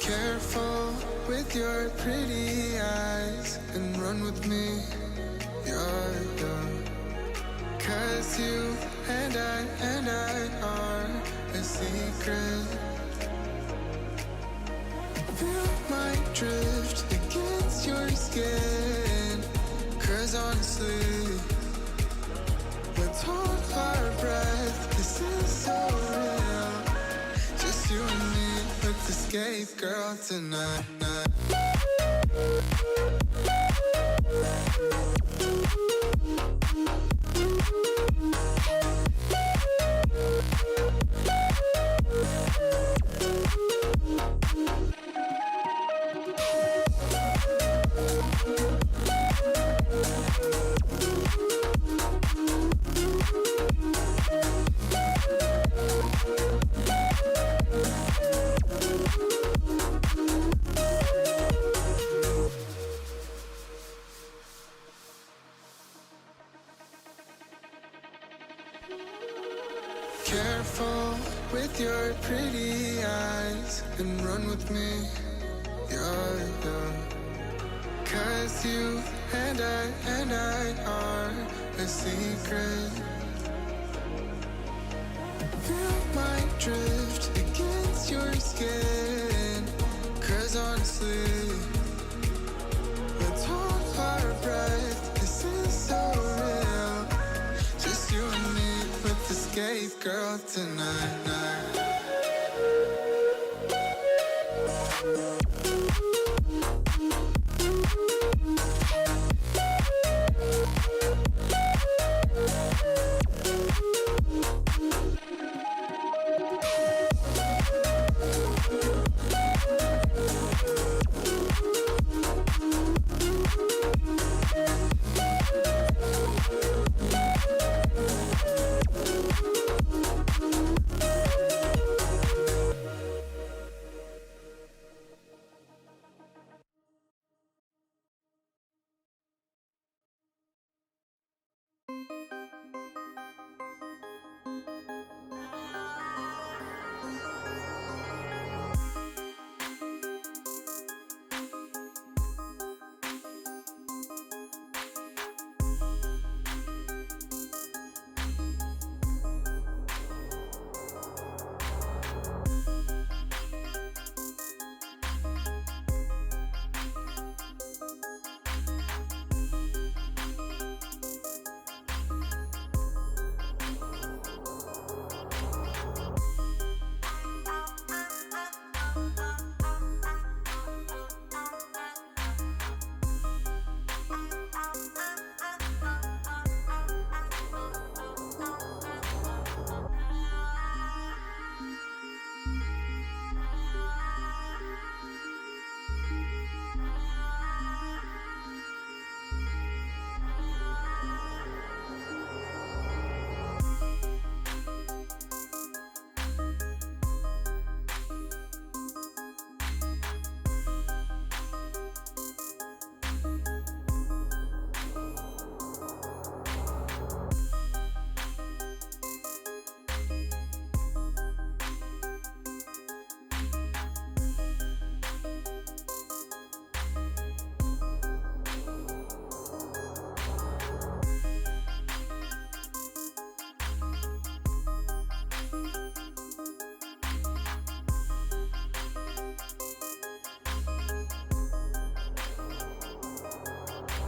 Careful with your pretty eyes and run with me, yeah, yeah. 'Cause you and I are a secret. Feel my drift against your skin. 'Cause honestly, let's hold our breath. This is so real. Just you and me, let's escape, girl, tonight. Careful with your pretty eyes and run with me, yeah, yeah. 'Cause you and I are a secret. Feel my drift against your skin. 'Cause honestly, let's hold our breath. This is so real. Just you and me, let's escape, girl, tonight.